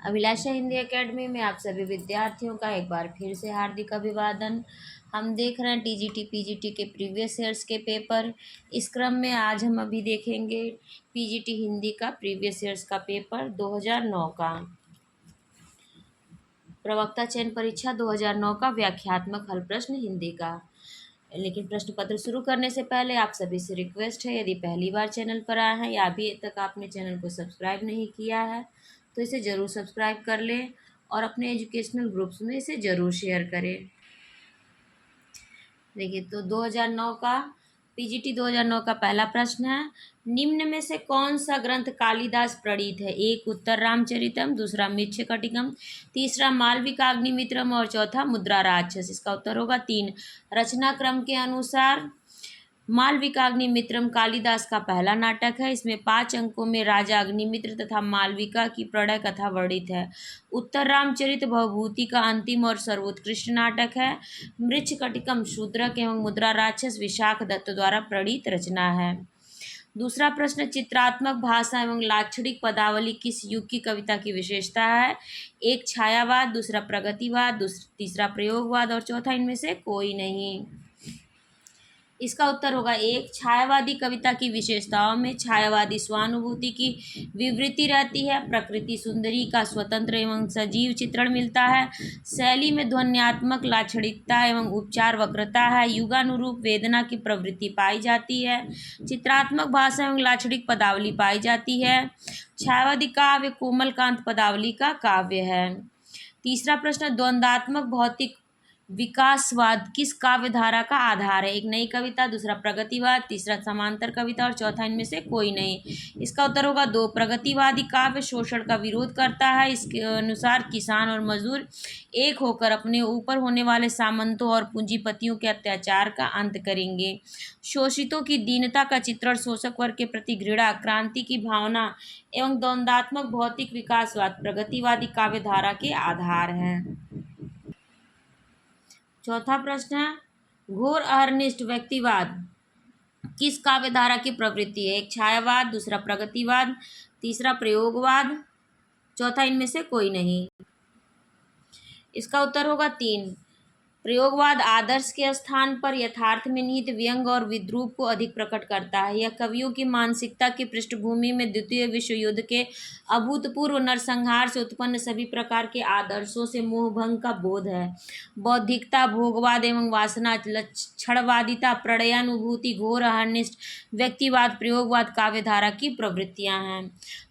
अभिलाषा Hindi academy में आप सभी विद्यार्थियों का एक बार फिर से हार्दिक अभिवादन। हम देख रहे हैं टीजीटी पीजीटी के प्रीवियस ईयर्स के पेपर। इस क्रम में आज हम अभी देखेंगे पीजीटी हिंदी का प्रीवियस ईयर्स का पेपर 2009 का प्रवक्ता चयन परीक्षा 2009 का व्याख्यात्मक हल प्रश्न हिंदी का। लेकिन प्रश्न पत्र शुरू करने से पहले आप सभी से रिक्वेस्ट है, यदि पहली बार चैनल पर आए हैं या अभी तक आपने चैनल को सब्सक्राइब नहीं किया है तो इसे ज़रूर सब्सक्राइब कर लें और अपने एजुकेशनल ग्रुप्स में इसे ज़रूर शेयर करें। देखिए, तो 2009 का पीजीटी 2009 का पहला प्रश्न है, निम्न में से कौन सा ग्रंथ कालिदास प्रणीत है? एक उत्तर रामचरितम, दूसरा मृच्छकटिकम, तीसरा मालविकाग्निमित्रम और चौथा मुद्रा राक्षस। इसका उत्तर होगा 3। रचना क्रम के अनुसार मालविकाग्निमित्रम कालिदास का पहला नाटक है। इसमें 5 अंकों में राजा अग्निमित्र तथा मालविका की प्रणय कथा वर्णित है। उत्तर रामचरित भवभूति का अंतिम और सर्वोत्कृष्ट नाटक है। मृच्छकटिकम शूद्रक एवं मुद्रा राक्षस विशाख दत्त द्वारा प्रणीत रचना है। दूसरा प्रश्न, चित्रात्मक भाषा एवं लाक्षणिक पदावली किस युग की कविता की विशेषता है? एक छायावाद, दूसरा प्रगतिवाद, तीसरा प्रयोगवाद और चौथा इनमें से कोई नहीं। इसका उत्तर होगा 1। छायावादी कविता की विशेषताओं में छायावादी स्वानुभूति की विवृत्ति रहती है, प्रकृति सुंदरी का स्वतंत्र एवं सजीव चित्रण मिलता है, शैली में ध्वन्यात्मक लाक्षणिकता एवं उपचार वक्रता है, युगानुरूप वेदना की प्रवृत्ति पाई जाती है, चित्रात्मक भाषा एवं लाक्षणिक पदावली पाई जाती है। छायावादी काव्य कोमलकांत पदावली का काव्य है। तीसरा प्रश्न, द्वंद्वात्मक भौतिक विकासवाद किस काव्य धारा का आधार है? एक नई कविता, दूसरा प्रगतिवाद, तीसरा समांतर कविता और चौथा इनमें से कोई नहीं। इसका उत्तर होगा 2। प्रगतिवादी काव्य शोषण का विरोध करता है। इसके अनुसार किसान और मजदूर एक होकर अपने ऊपर होने वाले सामंतों और पूंजीपतियों के अत्याचार का अंत करेंगे। शोषितों की दीनता का चित्रण, शोषक वर्ग के प्रति घृणा, क्रांति की भावना एवं द्वंद्वात्मक भौतिक विकासवाद प्रगतिवादी काव्य धारा के आधार हैं। चौथा प्रश्न है, घोर अहर्निष्ठ व्यक्तिवाद किस काव्य धारा की प्रवृत्ति है? एक छायावाद, दूसरा प्रगतिवाद, तीसरा प्रयोगवाद, चौथा इनमें से कोई नहीं। इसका उत्तर होगा 3। प्रयोगवाद आदर्श के स्थान पर यथार्थ में निहित व्यंग और विद्रूप को अधिक प्रकट करता है। यह कवियों की मानसिकता की पृष्ठभूमि में द्वितीय विश्व युद्ध के अभूतपूर्व नरसंहार से उत्पन्न सभी प्रकार के आदर्शों से मोहभंग का बोध है। बौद्धिकता, भोगवाद एवं वासना, क्षणवादिता, प्रणयानुभूति, घोर अहर्निष्ठ व्यक्तिवाद, प्रयोगवाद काव्यधारा की प्रवृत्तियां हैं।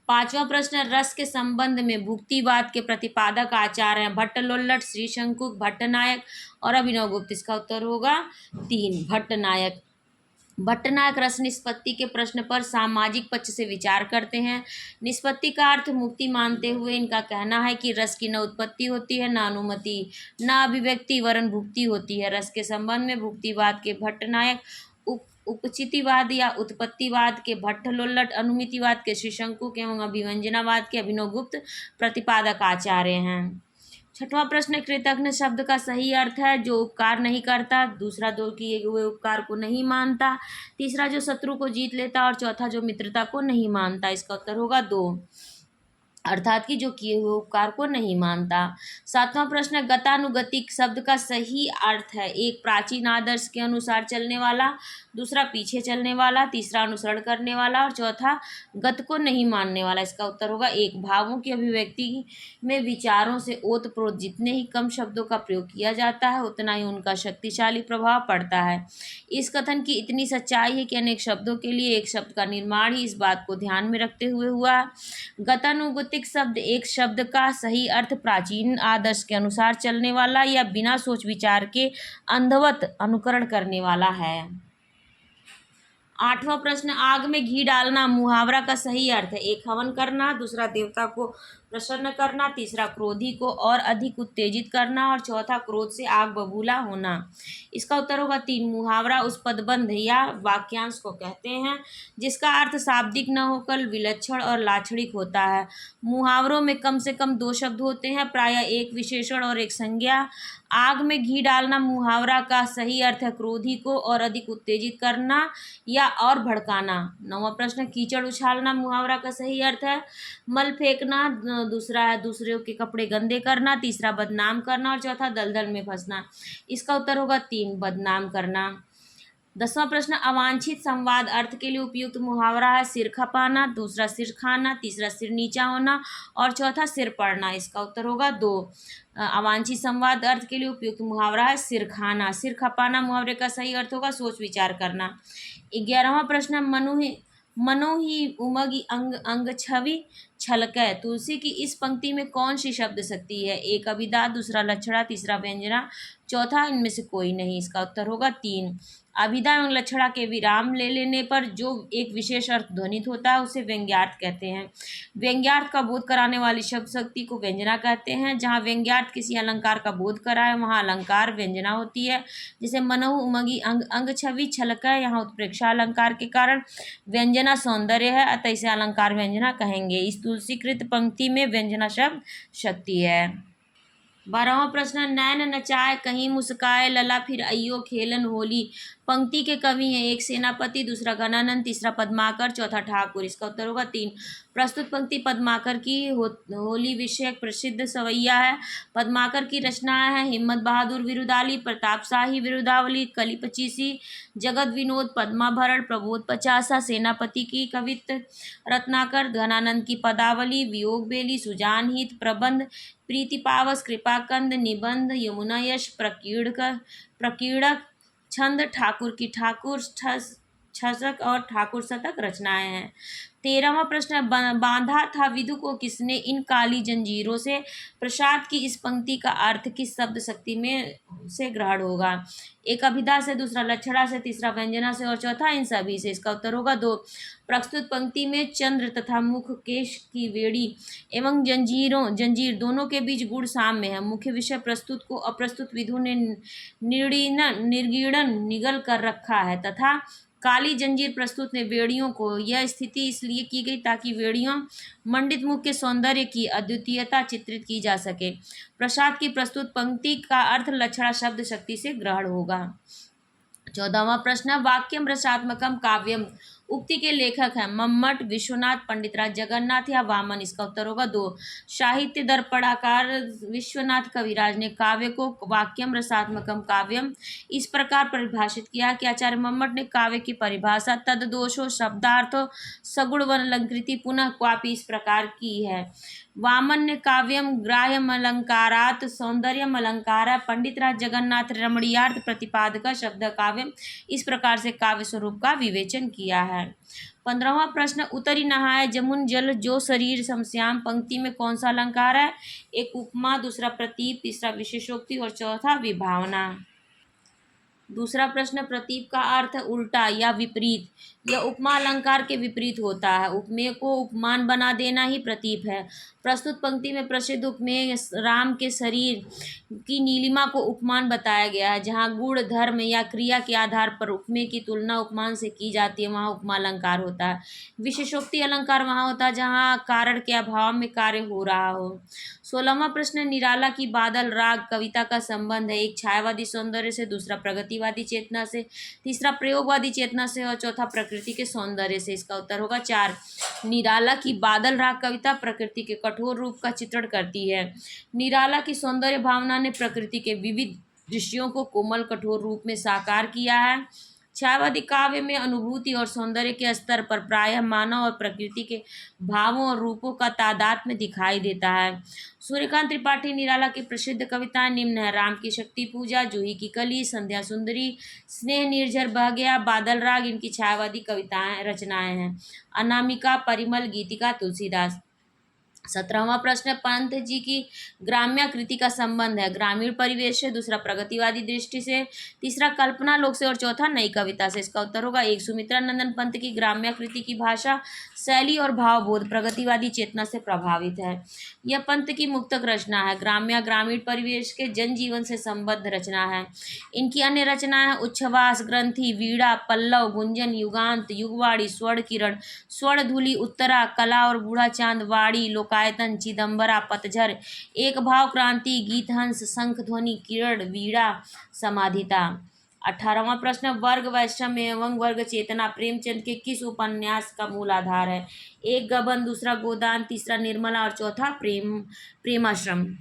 पांचवा प्रश्न, रस के संबंध में भुक्तिवाद के प्रतिपादक आचार्य हैं भट्टलोल्लट, श्रीशंकुक, भट्टनायक और अभिनवगुप्त। इसका उत्तर होगा 3। भट्टनायक। भट्टनायक रस निष्पत्ति के प्रश्न पर सामाजिक पक्ष से विचार करते हैं। निष्पत्ति का अर्थ मुक्ति मानते हुए इनका कहना है कि रस की न उत्पत्ति होती है, न अनुमति, न अभिव्यक्ति, वरन भुक्ति होती है। रस के संबंध में भुक्तिवाद के भट्टनायक, उपचितिवाद या उत्पत्तिवाद के भट्टलोल्लट, अनुमितिवाद के श्रीशंकुक एवं अभिव्यंजनावाद के अभिनवगुप्त प्रतिपादक आचार्य हैं। छठवां प्रश्न, कृतघ्न शब्द का सही अर्थ है जो उपकार नहीं करता, दूसरा जो किए हुए उपकार को नहीं मानता, तीसरा जो शत्रु को जीत लेता और चौथा जो मित्रता को नहीं मानता। इसका उत्तर होगा 2, अर्थात कि जो किए हुए उपकार को नहीं मानता। सातवां प्रश्न, गतानुगतिक शब्द का सही अर्थ है। एक प्राचीन आदर्श के अनुसार चलने वाला, दूसरा पीछे चलने वाला, तीसरा अनुसरण करने वाला और चौथा गत को नहीं मानने वाला। इसका उत्तर होगा 1। भावों की अभिव्यक्ति में विचारों से ओतप्रोत जितने ही कम शब्दों का प्रयोग किया जाता है उतना ही उनका शक्तिशाली प्रभाव पड़ता है। इस कथन की इतनी सच्चाई है कि अनेक शब्दों के लिए एक शब्द का निर्माण ही इस बात को ध्यान में रखते हुए हुआ। गतानुगतिक शब्द एक शब्द का सही अर्थ प्राचीन आदर्श के अनुसार चलने वाला या बिना सोच विचार के अंधवत अनुकरण करने वाला है। आठवां प्रश्न, आग में घी डालना मुहावरा का सही अर्थ है। एक हवन करना, दूसरा देवता को प्रसन्न करना, तीसरा क्रोधी को और अधिक उत्तेजित करना और चौथा क्रोध से आग बबूला होना। इसका उत्तर होगा 3। मुहावरा उस पदबंध या वाक्यांश को कहते हैं जिसका अर्थ शाब्दिक न होकर विलक्षण और लाक्षणिक होता है। मुहावरों में कम से कम 2 शब्द होते हैं, प्रायः एक विशेषण और एक संज्ञा। आग में घी डालना मुहावरा का सही अर्थ है क्रोधी को और अधिक उत्तेजित करना या और भड़काना। 9वां प्रश्न, कीचड़ उछालना मुहावरा का सही अर्थ है मल फेंकना। दूसरा है दूसरों के कपड़े गंदे करना, तीसरा बदनाम करना और चौथा दलदल में फंसना। इसका उत्तर होगा 3, बदनाम करना। 10वां प्रश्न, अवांछित संवाद अर्थ के लिए उपयुक्त मुहावरा है सिर खपाना, दूसरा सिर खाना, तीसरा सिर नीचा होना और चौथा सिर पड़ना। इसका उत्तर होगा 2। अवांछित संवाद अर्थ के लिए उपयुक्त मुहावरा है सिर खाना। सिर खपाना मुहावरे का सही अर्थ होगा सोच विचार करना। 11वां प्रश्न, मनो ही उमगी अंग अंग छवि छलकै। तुलसी की इस पंक्ति में कौन सी शब्द शक्ति है? एक अभिधा, दूसरा लक्षणा, तीसरा व्यंजना, चौथा इनमें से कोई नहीं। इसका उत्तर होगा 3। अभिधा एवं लक्षणा के विराम ले लेने पर जो एक विशेष अर्थ ध्वनित होता है उसे व्यंग्यार्थ कहते हैं। व्यंग्यार्थ का बोध कराने वाली शब्द शक्ति को व्यंजना कहते हैं। जहाँ व्यंग्यार्थ किसी अलंकार का बोध कराए वहाँ अलंकार व्यंजना होती है। जैसे मनहु उमगी अंग अंग छवि छलकै, यहाँ उत्प्रेक्षा अलंकार के कारण व्यंजना सौंदर्य है, अतः इसे अलंकार व्यंजना कहेंगे। इस तुलसीकृत पंक्ति में व्यंजना शब्द शक्ति है। 12वां प्रश्न, नैन नचाए कहीं मुस्काए लला फिर अइयो खेलन होली। पंक्ति के कवि हैं एक सेनापति, दूसरा घनानंद, तीसरा पद्माकर, चौथा ठाकुर। इसका उत्तर होगा 3। प्रस्तुत पंक्ति पद्माकर की होली विषयक प्रसिद्ध सवैया है। पद्माकर की रचनाएं हैं हिम्मत बहादुर विरुदाली, प्रताप शाही विरुदावली, कली पचीसी, जगत विनोद, पद्माभरण, प्रबोध पचासा। सेनापति की कवित्त रत्नाकर, घनानंद की पदावली, वियोग बेली, सुजान हित, प्रबंध, प्रीति पावस, कृपाकंद, निबंध, यमुना यश, प्रकीड़क, छंद, ठाकुर की ठाकुर छसक और ठाकुर शतक रचनाएं हैं। 13वां प्रश्न, बांधा था विदु को किसने इन काली जंजीरों से। प्रसाद की इस पंक्ति का अर्थ किस शब्द शक्ति में से ग्रहण होगा? एक अभिधा से, दूसरा लक्षणा से, तीसरा व्यंजना से और चौथा इन सभी से। इसका उत्तर होगा 2। प्रस्तुत पंक्ति में चंद्र तथा मुख, केश की वेड़ी एवं जंजीर दोनों के बीच गुण साम्य है। मुख्य विषय प्रस्तुत को अप्रस्तुत विधु ने निर्गीणन निगल कर रखा है तथा काली जंजीर प्रस्तुत ने वेड़ियों को। यह स्थिति इसलिए की गई ताकि वेड़ियों मंडित मुख के सौंदर्य की अद्वितीयता चित्रित की जा सके। प्रसाद की प्रस्तुत पंक्ति का अर्थ लक्षणा शब्द शक्ति से ग्रहण होगा। 14वां प्रश्न, वाक्यम रसात्मकम काव्यम। उक्ति के लेखक हैं मम्मट, विश्वनाथ, पंडितराज जगन्नाथ या वामन। इसका उत्तर होगा 2। साहित्य दर्पणाकार विश्वनाथ कविराज ने काव्य को वाक्यम रसात्मकम काव्यम इस प्रकार परिभाषित किया कि आचार्य मम्मट ने काव्य की परिभाषा तद्दोषो शब्दार्थो सगुण अलंकृति पुनः क्वापि इस प्रकार की है। वामन ने काव्यम ग्राह्यमलंकारात् सौंदर्यम अलंकार, पंडितराज जगन्नाथ रमणीयार्थ प्रतिपादक शब्द काव्यम इस प्रकार से काव्य स्वरूप का विवेचन किया है। 15वां प्रश्न, उतरी नहाए जमुन जल जो शरीर समश्याम। पंक्ति में कौन सा अलंकार है? एक उपमा, दूसरा प्रतीप, तीसरा विशेषोक्ति और चौथा विभावना। दूसरा प्रश्न, प्रतीप का अर्थ उल्टा या विपरीत। यह उपमा अलंकार के विपरीत होता है। उपमेय को उपमान बना देना ही प्रतीप है। प्रस्तुत पंक्ति में प्रसिद्ध उपमेय राम के शरीर की नीलिमा को उपमान बताया गया है। जहाँ गुण, धर्म या क्रिया के आधार पर उपमेय की तुलना उपमान से की जाती है वहाँ उपमा अलंकार होता है। विशेषोक्ति अलंकार वहाँ होता है जहाँ कारण के अभाव में कार्य हो रहा हो। 16वां प्रश्न, निराला की बादल राग कविता का संबंध है एक छायावादी सौंदर्य से, दूसरा प्रगतिवादी चेतना से, तीसरा प्रयोगवादी चेतना से और चौथा प्रकृति के सौंदर्य से। इसका उत्तर होगा 4। निराला की बादल राग कविता प्रकृति के कठोर रूप का चित्रण करती है। निराला की सौंदर्य भावना ने प्रकृति के विविध दृश्यों को कोमल कठोर रूप में साकार किया है। छायावादी काव्य में अनुभूति और सौंदर्य के स्तर पर प्रायः मानव और प्रकृति के भावों और रूपों का तादात्म्य दिखाई देता है। सूर्यकांत त्रिपाठी निराला की प्रसिद्ध कविताएं निम्न है: राम की शक्ति पूजा, जूही की कली, संध्या सुंदरी, स्नेह निर्झर बह गया, बादल राग इनकी छायावादी कविताएं रचनाएं हैं। अनामिका, परिमल, गीतिका, तुलसीदास। 17वां प्रश्न, पंत जी की ग्राम्याकृति का संबंध है ग्रामीण परिवेश से, दूसरा प्रगतिवादी दृष्टि से, तीसरा कल्पना लोक से और चौथा नई कविता से। इसका उत्तर होगा 1। सुमित्रा नंदन पंत की ग्राम्याकृति की भाषा, शैली और भावबोध प्रगतिवादी चेतना से प्रभावित है। यह पंत की मुक्तक रचना है। ग्रामीण परिवेश के जनजीवन से संबद्ध रचना है। इनकी अन्य रचनाएं हैं उच्छ्वास, ग्रंथि, वीणा, पल्लव, गुंजन, युगांत, युगवाणी, स्वर्ण किरण, स्वर्ण धूलि, उत्तरा, कला और बूढ़ा चांद, वाणी, लोकायतन, चिदंबरा, पतझर, एक भाव क्रांति, गीतहंस, शंख ध्वनि, किरण, वीणा, समाधिता। 18वां प्रश्न, वर्ग वैषम्य एवं वर्ग चेतना प्रेमचंद के किस उपन्यास का मूल आधार है? एक गबन, दूसरा गोदान, तीसरा निर्मला और चौथा प्रेमाश्रम।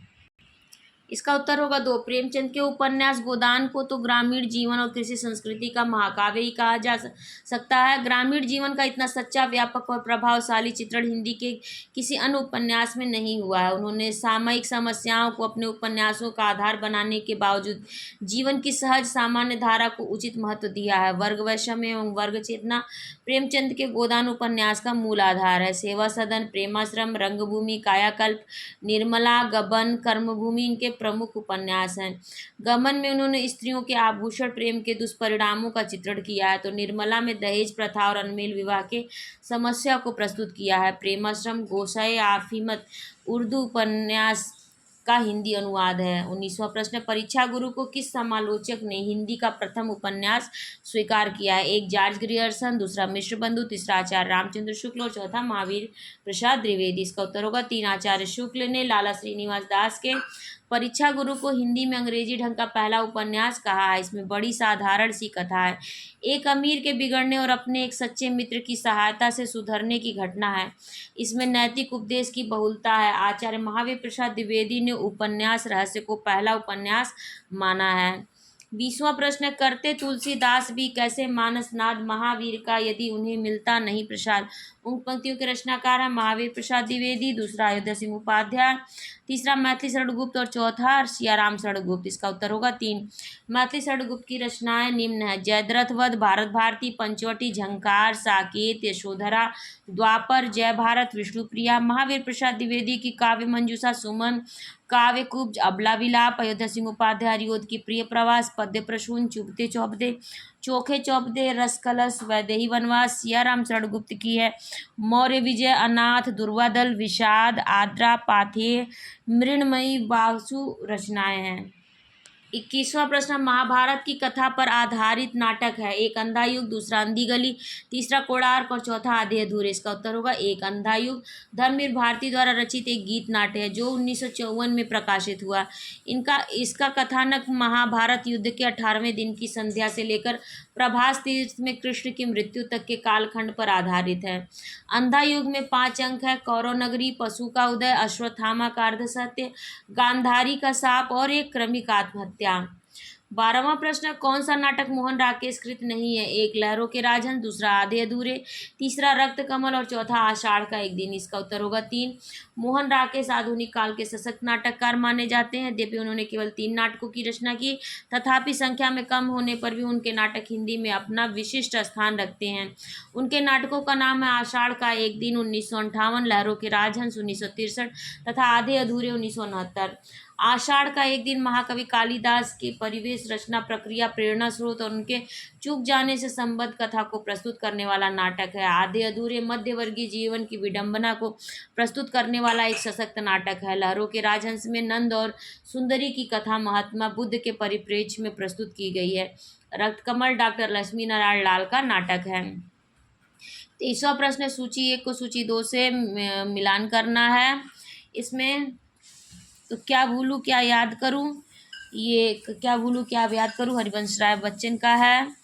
इसका उत्तर होगा 2। प्रेमचंद के उपन्यास गोदान को तो ग्रामीण जीवन और कृषि संस्कृति का महाकाव्य ही कहा जा सकता है। ग्रामीण जीवन का इतना सच्चा, व्यापक और प्रभावशाली चित्रण हिंदी के किसी अन्य उपन्यास में नहीं हुआ है। उन्होंने सामयिक समस्याओं को अपने उपन्यासों का आधार बनाने के बावजूद जीवन की सहज सामान्य धारा को उचित महत्व दिया है। वर्ग वैषम्य एवं वर्ग चेतना प्रेमचंद के गोदान उपन्यास का मूल आधार है। सेवा सदन, प्रेमाश्रम, रंगभूमि, कायाकल्प, निर्मला, गबन, कर्मभूमि इनके प्रमुख उपन्यास हैं। गबन में उन्होंने स्त्रियों के आभूषण प्रेम के दुष्परिणामों का चित्रण किया है, तो निर्मला में दहेज प्रथा और अनमेल विवाह के समस्या को प्रस्तुत किया है। प्रेमाश्रम गोसाए आफिमत उर्दू उपन्यास का हिंदी अनुवाद है। 19वां प्रश्न, परीक्षा गुरु को किस समालोचक ने हिंदी का प्रथम उपन्यास स्वीकार किया है? एक जॉर्ज ग्रियर्सन, दूसरा मिश्र बंधु, तीसरा आचार्य रामचंद्र शुक्ल और चौथा महावीर प्रसाद द्विवेदी। इसका उत्तर होगा 3। आचार्य शुक्ल ने लाला श्रीनिवास दास के परीक्षा गुरु को हिंदी में अंग्रेजी ढंग का पहला उपन्यास कहा है। इसमें बड़ी साधारण सी कथा है। एक अमीर के बिगड़ने और अपने एक सच्चे मित्र की सहायता से सुधरने की घटना है। इसमें नैतिक उपदेश की बहुलता है। आचार्य महावीर प्रसाद द्विवेदी ने उपन्यास रहस्य को पहला उपन्यास माना है। 20वां प्रश्न, करते तुलसीदास भी कैसे मानसनाद महावीर का यदि उन्हें मिलता नहीं प्रसाद? उन पंक्तियों के रचनाकार हैं महावीर प्रसाद द्विवेदी, दूसरा अयोध्या सिंह उपाध्याय, तीसरा मैथिली शरण गुप्त और चौथा सियाराम शरण गुप्त। इसका उत्तर होगा 3। मैथिली शरण गुप्त की रचनाएं निम्न है: जयद्रथ वध, भारत भारती, पंचवटी, झंकार, साकेत, यशोधरा, द्वापर, जय भारत, विष्णुप्रिया। महावीर प्रसाद द्विवेदी की काव्य मंजूषा, सुमन, काव्य कुब्ज, अबला विलाप, अयोध्या सिंह उपाध्याय हरिओद की प्रिय प्रवास, पद्य प्रसून, चुभते चौपदे, चोखे चौपदे, रस कलश, वैदेही वनवास। सियाराम शरण गुप्त की है मौर्य विजय, अनाथ, दुर्वादल, विषाद, आद्रा, पाथेय, मृण्मयी, वासु रचनाएं हैं। 21वां प्रश्न, महाभारत की कथा पर आधारित नाटक है। एक अंधा युग, दूसरा अंधी गली, तीसरा कोणार्क और चौथा आधे अधूरे। इसका उत्तर होगा 1 अंधा युग। धर्मवीर भारती द्वारा रचित एक गीत नाट्य है जो 1954 में प्रकाशित हुआ। इसका कथानक महाभारत युद्ध के 18वें दिन की संध्या से लेकर प्रभास तीर्थ में कृष्ण की मृत्यु तक के कालखंड पर आधारित है। अंधा युग में 5 अंक है: कौरव नगरी, पशु का उदय, अश्वत्थामा का अर्धसत्य, गांधारी का शाप और एक क्रमिक आत्महत्या। 12वां प्रश्न, कौन सा नाटक मोहन राकेश कृत नहीं है? एक लहरों के राजहंस, दूसरा आधे अधूरे, तीसरा रक्त कमल और चौथा आषाढ़ का एक दिन। इसका उत्तर होगा 3। मोहन राकेश आधुनिक काल के सशक्त नाटककार माने जाते हैं। यद्यपि उन्होंने केवल 3 नाटकों की रचना की, तथापि संख्या में कम होने पर भी उनके नाटक हिंदी में अपना विशिष्ट स्थान रखते हैं। उनके नाटकों का नाम है आषाढ़ का एक दिन 1958, लहरों के राजहंस 1963 तथा आधे अधूरे 1969। आषाढ़ का एक दिन महाकवि कालिदास के परिवेश, रचना प्रक्रिया, प्रेरणा स्रोत और उनके चूक जाने से संबद्ध कथा को प्रस्तुत करने वाला नाटक है। आधे अधूरे मध्यवर्गीय जीवन की विडंबना को प्रस्तुत करने वाला एक सशक्त नाटक है। लहरों के राजहंस में नंद और सुंदरी की कथा महात्मा बुद्ध के परिप्रेक्ष्य में प्रस्तुत की गई है। रक्तकमल डॉक्टर लक्ष्मी नारायण लाल का नाटक है। 23वां प्रश्न, सूची 1 को सूची 2 से मिलान करना है। इसमें तो क्या भूलूं क्या याद करूं, ये क्या भूलूं क्या याद करूं हरिवंश राय बच्चन का है।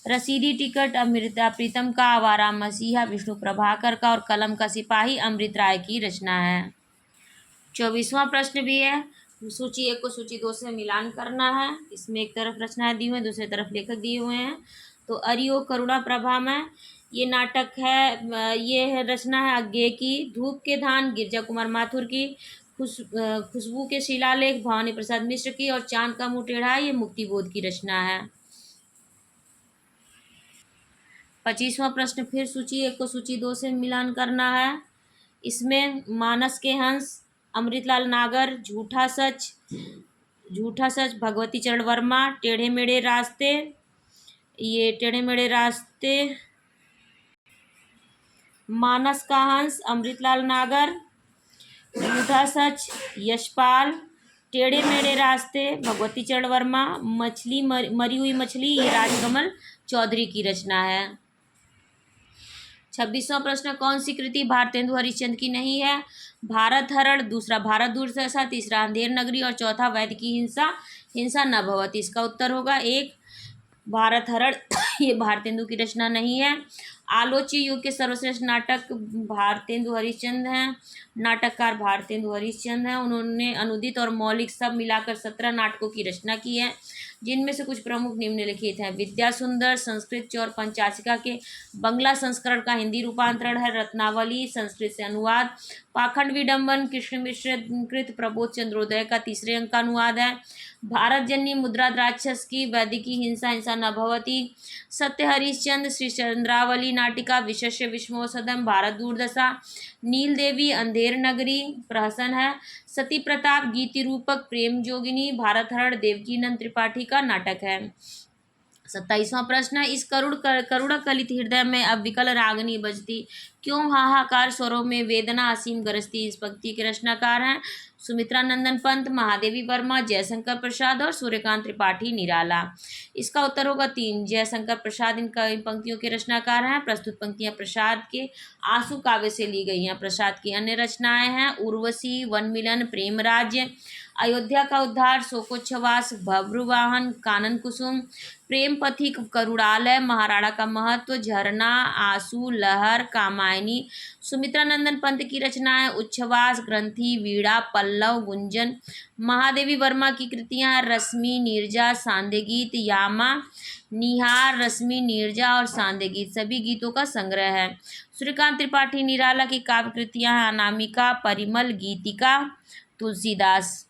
रसीदी टिकट अमृता प्रीतम का, आवारा मसीहा विष्णु प्रभाकर का और कलम का सिपाही अमृत राय की रचना है। 24वां प्रश्न भी है, सूची 1 को सूची 2 से मिलान करना है। इसमें एक तरफ रचनाएं दी हुई हैं, दूसरी तरफ लेखक दिए हुए हैं। तो अरियो करुणा प्रभा में ये नाटक है, ये है रचना है अज्ञे की। धूप के धान गिरजा कुमार माथुर की। खुशबू के शिलालेख भवानी प्रसाद मिश्र की। और चांद का मुंह टेढ़ा ये मुक्तिबोध की रचना है। 25वां प्रश्न, फिर सूची 1 को सूची 2 से मिलान करना है। इसमें मानस के हंस अमृतलाल नागर, झूठा सच भगवती चरण वर्मा, टेढ़े मेढ़े रास्ते, ये टेढ़े मेढ़े रास्ते मानस का हंस अमृतलाल नागर, झूठा सच यशपाल, टेढ़े मेढ़े रास्ते भगवती चरण वर्मा, मछली मरी हुई मछली ये राजकमल चौधरी की रचना है। 26वां प्रश्न, कौन सी कृति भारतेंदु हरिश्चंद्र की नहीं है? भारत हरण, दूसरा भारत दुर्दशा, तीसरा अंधेर नगरी और चौथा वैद्य की हिंसा न भवति। इसका उत्तर होगा 1 भारत हरण ये भारतेंदु की रचना नहीं है। आलोची युग के सर्वश्रेष्ठ नाटक भारतेंदु हरिश्चंद्र हैं। नाटककार भारतेंदु हरिश्चंद्र हैं। उन्होंने अनुदित और मौलिक सब मिलाकर 17 नाटकों की रचना की है, जिनमें से कुछ प्रमुख निम्नलिखित हैं। विद्या सुंदर संस्कृत चौर पंचाशिका के बंगला संस्करण का हिंदी रूपांतरण है। रत्नावली संस्कृत से अनुवाद। पाखंड विडंबन कृष्ण मिश्र कृत प्रबोध चंद्रोदय का तीसरे अंक का अनुवाद है। भारत जननी मुद्रा द्राक्षस की वैदिकी हिंसा हिंसा न भवती। सत्य हरिश्चंद्र श्री चंद्रावली नाटिका विशेष्य विष्मोसदम भारत दूरदशा। नील देवी अंधेर नगरी प्रहसन है। सती प्रताप गीति रूपक प्रेम जोगिनी भारत हरण देवकीनंद त्रिपाठी का नाटक है। 27वां प्रश्न है, इस करुण कलित हृदय में अब विकल रागनी बजती, क्यों हाहाकार स्वरों में वेदना असीम गरजती। इस पंक्ति के रचनाकार हैं सुमित्रा नंदन पंत, महादेवी वर्मा, जयशंकर प्रसाद और सूर्यकांत त्रिपाठी निराला। इसका उत्तर होगा 3, जयशंकर प्रसाद इन पंक्तियों के रचनाकार हैं। प्रस्तुत पंक्तियां प्रसाद के आंसू काव्य से ली गई हैं। प्रसाद की अन्य रचनाएं हैं उर्वशी, वन मिलन, प्रेम राज्य, अयोध्या का उद्धार, शोकोच्छवास, भभ्रुवाहन, कानन कुसुम, प्रेम पथिक, करुणालय, महाराणा का महत्व, झरना, आंसू, लहर, कामायनी। सुमित्रा नंदन पंत की रचनाएं उच्छ्वास, ग्रंथि, वीणा, पल्लव, गुंजन। महादेवी वर्मा की कृतियां रश्मि, नीरजा, सांदे गीत, यामा, निहार, रश्मि, नीरजा और सांदे गीत सभी गीतों का संग्रह है। सूर्यकांत त्रिपाठी निराला की काव्य कृतियां हैं अनामिका, परिमल, गीतिका, तुलसीदास।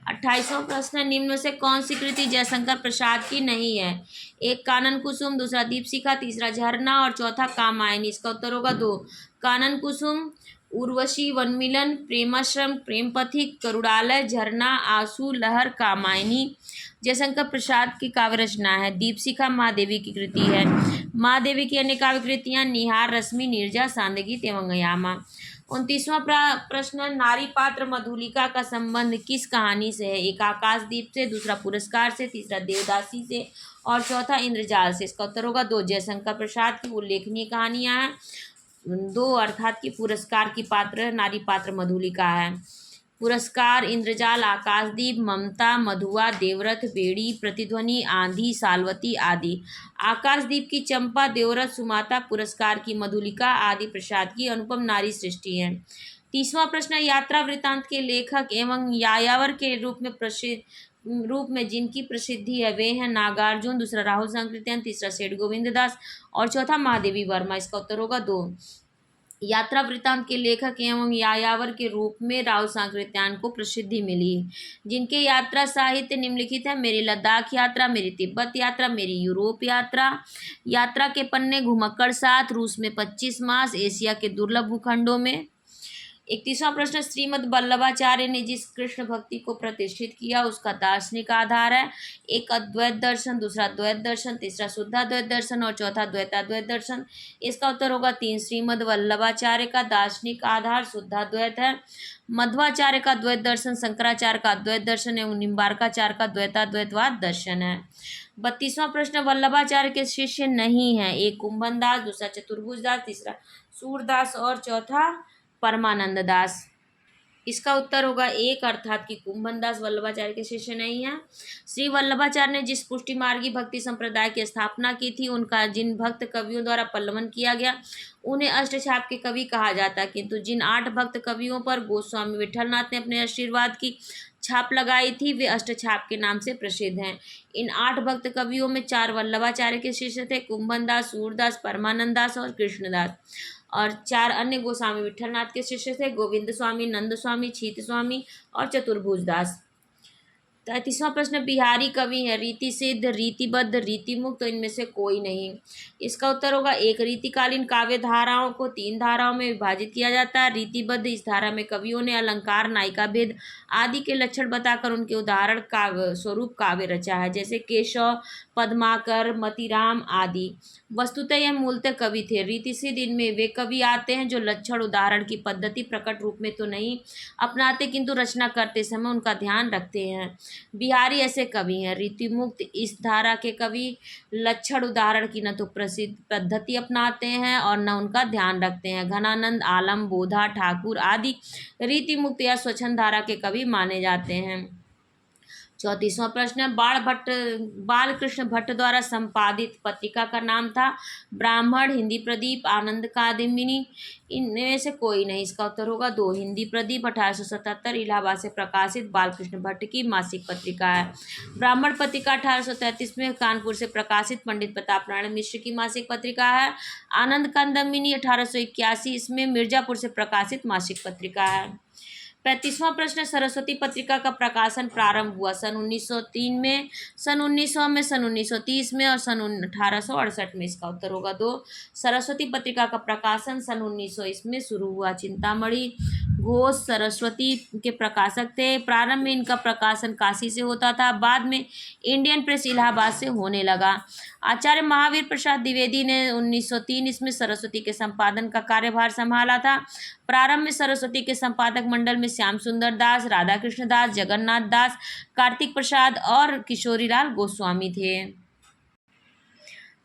28वां प्रश्न, निम्न में से कौन सी कृति जयशंकर प्रसाद की नहीं है। 1 कानन कुसुम, दूसरा दीपशिखा, तीसरा झरना और चौथा कामायनी। इसका उत्तर होगा 2, कानन कुसुम, उर्वशी, वनमिलन, प्रेमाश्रम, प्रेम पथिक, करुणालय, झरना, आंसू, लहर, कामायनी जयशंकर प्रसाद की काव्य रचना है। दीपशिखा महादेवी की कृति है। महादेवी की अन्य काव्य कृतियां निहार, रश्मि, नीरजा, सांदगीत एवं यामा। 29वां प्रश्न, नारी पात्र मधुलिका का संबंध किस कहानी से है। 1 आकाशदीप से, दूसरा पुरस्कार से, तीसरा देवदासी से और चौथा इंद्रजाल से। इसका उत्तर होगा 2, जयशंकर प्रसाद की उल्लेखनीय कहानियां हैं 2, अर्थात कि पुरस्कार की पात्र नारी पात्र मधुलिका है। पुरस्कार, इंद्रजाल, आकाशदीप, ममता, मधुआ, देवरथ, बेड़ी, प्रतिध्वनि, आंधी, सालवती आदि। आकाशदीप की चंपा, देवरथ सुमाता, पुरस्कार की मधुलिका आदि प्रसाद की अनुपम नारी सृष्टि है। 30वां प्रश्न, यात्रा वृत्तांत के लेखक एवं यायावर के रूप में जिनकी प्रसिद्धि है वे हैं नागार्जुन, दूसरा राहुल सांकृत्यायन, तीसरा सेठ गोविंद दास और चौथा महादेवी वर्मा। इसका उत्तर होगा 2, यात्रा वृत्तांत के लेखक एवं यायावर के रूप में राहुल सांकृत्यायन को प्रसिद्धि मिली। जिनके यात्रा साहित्य निम्नलिखित है। मेरी लद्दाख यात्रा, मेरी तिब्बत यात्रा, मेरी यूरोप यात्रा। यात्रा के पन्ने घुमक्कड़ 7, रूस में 25 मास, एशिया के दुर्लभ भूखंडों में। 31वां प्रश्न, श्रीमद् वल्लभाचार्य ने जिस कृष्ण भक्ति को प्रतिष्ठित किया उसका दार्शनिक आधार है। 1 अद्वैत दर्शन, दूसरा द्वैत दर्शन, तीसरा शुद्धाद्वैत दर्शन और चौथा द्वैताद्वैत दर्शन। इसका उत्तर होगा 3, श्रीमद् वल्लभाचार्य का दार्शनिक आधार शुद्धाद्वैत है। मध्वाचार्य का द्वैत दर्शन, शंकराचार्य का अद्वैत दर्शन एवं निम्बार्काचार्य का द्वैताद्वैतवाद दर्शन है। 32वां प्रश्न, वल्लभाचार्य के शिष्य नहीं है। 1 कुंभन दास, दूसरा चतुर्भुज दास, तीसरा सूरदास और चौथा परमानंद दास। इसका उत्तर होगा 1, अर्थात कि कुंभन दास वल्लभाचार्य के शिष्य नहीं है। श्री वल्लभाचार्य ने जिस पुष्टि मार्गी भक्ति संप्रदाय की स्थापना की थी उनका जिन भक्त कवियों द्वारा पल्लवन किया गया उन्हें अष्टछाप के कवि कहा जाता है, किंतु जिन 8 भक्त कवियों पर गोस्वामी विठलनाथ ने अपने आशीर्वाद की छाप लगाई थी वे अष्टछाप के नाम से प्रसिद्ध हैं। इन 8 भक्त कवियों में 4 वल्लभाचार्य के शिष्य थे, कुंभन दास, सूरदास, परमानंद दास और कृष्णदास, और 4 अन्य गोस्वामी विठलनाथ के शिष्य थे, गोविंद स्वामी, नंद स्वामी, छीत स्वामी और चतुर्भुज दास। 33वां प्रश्न, बिहारी कवि है रीति सिद्ध, रीतिबद्ध, रीतिमुक्त, तो इनमें से कोई नहीं। इसका उत्तर होगा 1, रीतिकालीन काव्य धाराओं को 3 धाराओं में विभाजित किया जाता है। रीतिबद्ध, इस धारा में कवियों ने अलंकार, नायिका भेद आदि के लक्षण बताकर उनके उदाहरण काव्य स्वरूप काव्य रचा है, जैसे केशव, पद्माकर, मतिराम आदि। वस्तुतः यह मूलतः कवि थे। रीतिसिद्ध, इनमें वे कवि आते हैं जो लक्षण उदाहरण की पद्धति प्रकट रूप में तो नहीं अपनाते किंतु रचना करते समय उनका ध्यान रखते हैं। बिहारी ऐसे कवि हैं। रीतिमुक्त, इस धारा के कवि लक्षण उदाहरण की न तो प्रसिद्ध पद्धति अपनाते हैं और न उनका ध्यान रखते हैं। घनानंद, आलम, बोधा, ठाकुर आदि रीतिमुक्त या स्वच्छंद धारा के कवि माने जाते हैं। 34वां प्रश्न है, बाल कृष्ण भट्ट द्वारा संपादित पत्रिका का नाम था ब्राह्मण, हिंदी प्रदीप, आनंद कादम्बिनी, इनमें से कोई नहीं। इसका उत्तर होगा 2, हिंदी प्रदीप 1877 इलाहाबाद से प्रकाशित बालकृष्ण भट्ट की मासिक पत्रिका है। ब्राह्मण पत्रिका 1833 में कानपुर से प्रकाशित पंडित प्रताप नारायण मिश्र की मासिक पत्रिका है। आनंद कादम्बिनी 1881 इसमें मिर्जापुर से प्रकाशित मासिक पत्रिका है। 35वां प्रश्न, सरस्वती पत्रिका का प्रकाशन प्रारंभ हुआ सन 1903 में, सन 1900 में, सन 1930 में और सन 1868 में। इसका उत्तर होगा 2, सरस्वती पत्रिका का प्रकाशन सन 1900 इसमें शुरू हुआ। चिंतामणि घोष सरस्वती के प्रकाशक थे। प्रारंभ में इनका प्रकाशन काशी से होता था, बाद में इंडियन प्रेस इलाहाबाद से होने लगा। आचार्य महावीर प्रसाद द्विवेदी ने 1903 इसमें सरस्वती के संपादन का कार्यभार संभाला था। प्रारंभ में सरस्वती के संपादक मंडल में श्याम सुंदर दास, राधा कृष्ण दास, जगन्नाथ दास, कार्तिक प्रसाद और किशोरीलाल गोस्वामी थे।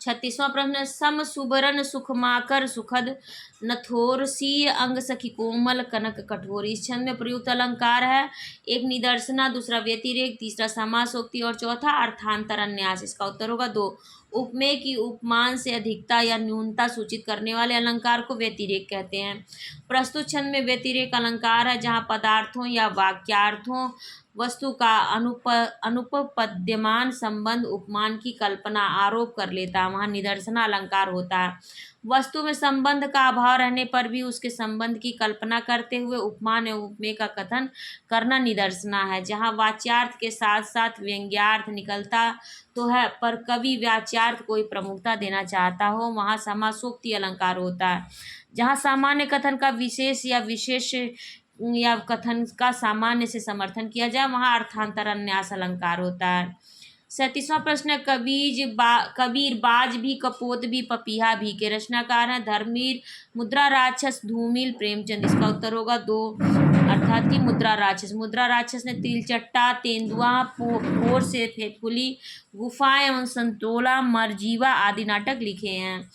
36वां प्रश्न, सम सुबरन सुखमाकर सुखद नथोर सी अंग सखी कोमल कनक कठोर। इस छंद में प्रयुक्त अलंकार है, एक निदर्शना, दूसरा व्यतिरेक, तीसरा समासोक्ति और चौथा अर्थांतर अन्यास। इसका उत्तर होगा 2, उपमेय की उपमान से अधिकता या न्यूनता सूचित करने वाले अलंकार को व्यतिरेक कहते हैं। प्रस्तुत छंद में व्यतिरेक अलंकार है जहाँ पदार्थों या वाक्यार्थों वस्तु का अनुपपद्यमान संबंध उपमान की कल्पना आरोप कर लेता है, वहाँ निदर्शना अलंकार होता है। वस्तु में संबंध का अभाव रहने पर भी उसके संबंध की कल्पना करते हुए उपमान एवं उपमेय का कथन करना निदर्शना है। जहाँ वाच्यार्थ के साथ साथ व्यंग्यार्थ निकलता तो है, पर कवि वाच्यार्थ को प्रमुखता देना चाहता हो, वहाँ समासोक्ति अलंकार होता है। जहाँ सामान्य कथन का विशेष या विशेष या कथन का सामान्य से समर्थन किया जाए, वहाँ अर्थांतर अन्यास अलंकार होता है। 37वां प्रश्न है, कबीर बाज भी, कपोत भी, पपीहा भी के रचनाकार हैं। धर्मवीर, मुद्रा राक्षस, धूमिल, प्रेमचंद। इसका उत्तर होगा 2, अर्थात कि मुद्रा राक्षस। मुद्रा राक्षस ने तिलचट्टा, तेंदुआ, फोर से फेफुली, गुफा एवं संतोला, मरजीवा आदि नाटक लिखे हैं।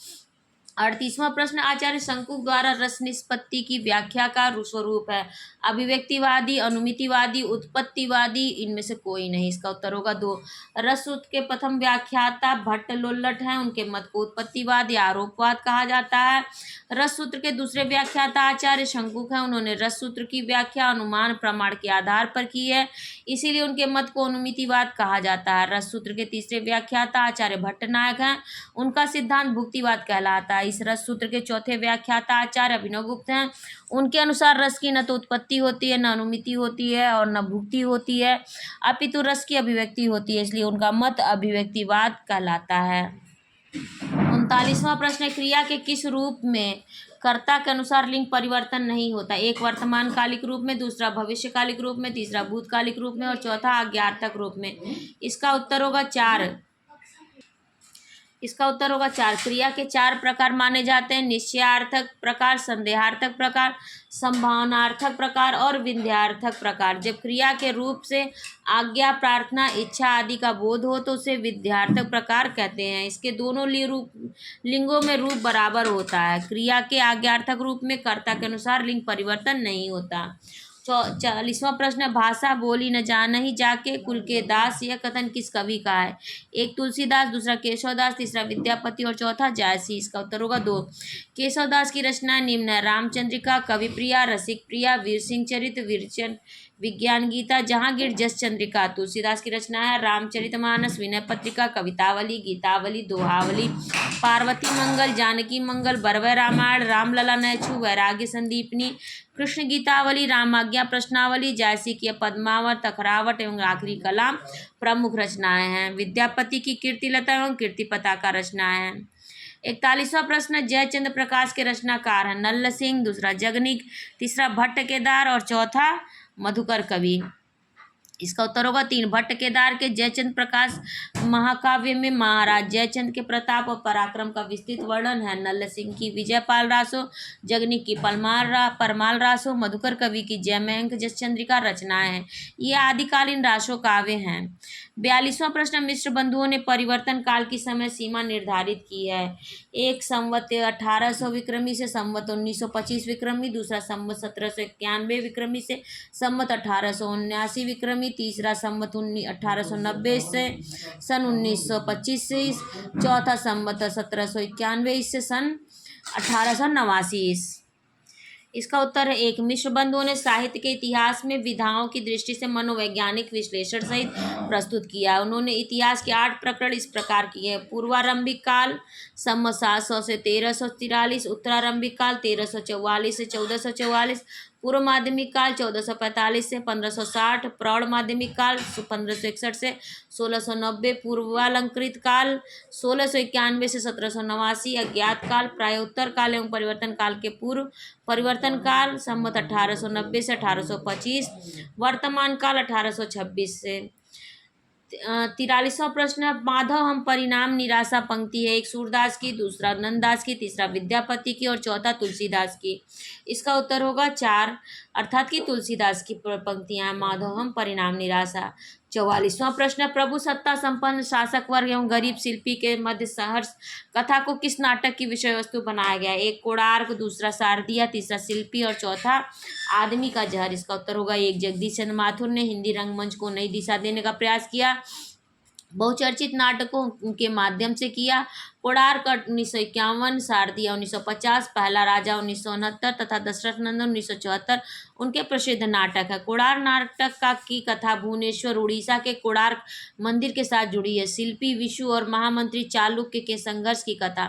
38वां प्रश्न, आचार्य शंकु द्वारा रस निष्पत्ति की व्याख्या का स्वरूप है अभिव्यक्तिवादी, अनुमितिवादी, उत्पत्तिवादी, इनमें से कोई नहीं। इसका उत्तर होगा 2, रस सूत्र के प्रथम व्याख्याता भट्ट लोल्लट हैं, उनके मत को उत्पत्तिवाद या आरोपवाद कहा जाता है। रस सूत्र के दूसरे व्याख्याता आचार्य शंकु हैं, उन्होंने रस सूत्र की व्याख्या अनुमान प्रमाण के आधार पर की है, इसीलिए उनके मत को अनुमितिवाद कहा जाता है। रस सूत्र के तीसरे व्याख्याता आचार्य भट्टनायक हैं, उनका सिद्धांत भुक्तिवाद कहलाता है। इस रस सूत्र के चौथे व्याख्याता आचार्य अभिनव गुप्त हैं, उनके अनुसार रस की न तो उत्पत्ति होती है, न अनुमिति होती है और न भुक्ति होती है, अपितु रस की अभिव्यक्ति होती है, इसलिए उनका मत अभिव्यक्तिवाद कहलाता है। 39वां प्रश्न है, क्रिया के किस रूप में कर्ता के अनुसार लिंग परिवर्तन नहीं होता? एक वर्तमान कालिक रूप में, दूसरा भविष्यकालिक रूप में, तीसरा भूतकालिक रूप में और चौथा आज्ञार्थक रूप में। इसका उत्तर होगा 4। इसका उत्तर होगा 4। क्रिया के 4 प्रकार माने जाते हैं, निश्चयार्थक प्रकार, संदेहार्थक प्रकार, संभावनार्थक प्रकार और विध्यार्थक प्रकार। जब क्रिया के रूप से आज्ञा, प्रार्थना, इच्छा आदि का बोध हो तो उसे विध्यार्थक प्रकार कहते हैं। इसके दोनों लिंगों में रूप बराबर होता है। क्रिया के आज्ञार्थक रूप में कर्ता के अनुसार लिंग परिवर्तन नहीं होता। 40वां प्रश्न, भाषा बोली न जानहि जाके कुल के दास, यह कथन किस कवि का है? एक तुलसीदास, दूसरा केशवदास, तीसरा विद्यापति और चौथा जायसी। इसका उत्तर होगा 2। केशवदास की रचनाएं निम्न है, रामचंद्रिका, कविप्रिया, रसिक प्रिया, वीर सिंह चरित, वीरचंद, विज्ञान गीता, जहांगीर, जस चंद्रिका। तुलसीदास की रचना है रामचरितमानस, विनय पत्रिका, कवितावली, गीतावली, दोहावली, पार्वती मंगल, जानकी मंगल, बरवय रामायण, रामलला नैछू, वैराग्य संदीपनी, कृष्ण गीतावली, रामाज्ञा प्रश्नावली, जायसी की पद्मावत, तखरावट एवं आखिरी कलाम प्रमुख रचनाएं हैं। विद्यापति की कीर्तिलता एवं कीर्ति पताका रचनाएं हैं। 41वां प्रश्न, जयचंद्र प्रकाश के रचनाकार हैं नल्ल सिंह, दूसरा जगनिक, तीसरा भट्ट केदार और चौथा मधुकर कवि। इसका उत्तर होगा 3। भट्ट केदार के जयचंद्र प्रकाश महाकाव्य में महाराज जयचंद के प्रताप और पराक्रम का विस्तृत वर्णन है। नल्ल सिंह की विजयपाल रासो, जगनीक की परमाल रासो, मधुकर कवि की जयमंक जसचंद्रिका रचनाएं हैं। ये आदिकालीन रासो काव्य हैं। 42वां प्रश्न, मिश्र बंधुओं ने परिवर्तन काल की समय सीमा निर्धारित की है। एक संवत 1800 विक्रमी से संवत 1925 विक्रमी, दूसरा संवत 1791 विक्रमी से संवत 1879 विक्रमी, तीसरा संवत 1890 से सन 1925 से, चौथा संवत 1791 से सन 1889। इसका उत्तर है एक। मिश्र बंधुओं ने साहित्य के इतिहास में विधाओं की दृष्टि से मनोवैज्ञानिक विश्लेषण सहित प्रस्तुत किया। उन्होंने इतिहास के 8 प्रकरण इस प्रकार किए हैं। पूर्वारंभिक काल संवत 700 से 1343, उत्तरारंभिक काल 1344 से 1444, पूर्व माध्यमिक काल 1445 से 1560, प्रौढ़ माध्यमिक काल 1561 से 1690, पूर्वालंकृत काल 1691 से 1789, अज्ञात काल, प्रायोत्तर काल एवं परिवर्तन काल के पूर्व, परिवर्तन काल संवत 1890 से 1825, वर्तमान काल 1826 से। 43वां प्रश्न, माधव हम परिणाम निराशा पंक्ति है। एक सूरदास की, दूसरा नंददास की, तीसरा विद्यापति की और चौथा तुलसीदास की। इसका उत्तर होगा 4, अर्थात कि तुलसीदास की पंक्तियां माधव हम परिणाम निराशा। 44वां प्रश्न, प्रभु सत्ता संपन्न शासक वर्ग एवं गरीब शिल्पी के मध्य संघर्ष कथा को किस नाटक की विषय वस्तु बनाया गया? एक कोणार्क, दूसरा सारदिया, तीसरा शिल्पी और चौथा आदमी का जहर। इसका उत्तर होगा 1। जगदीश चंद्र माथुर ने हिंदी रंगमंच को नई दिशा देने का प्रयास किया, बहुचर्चित नाटकों के माध्यम से किया। कोणार्क 1951, सारदिया 1950, पहला राजा 1969 तथा दशरथ नंदन 1974 उनके प्रसिद्ध नाटक है। कोणार्क नाटक की कथा भुवनेश्वर उड़ीसा के कोणार्क मंदिर के साथ जुड़ी है। शिल्पी विशु और महामंत्री चालुक्य के संघर्ष की कथा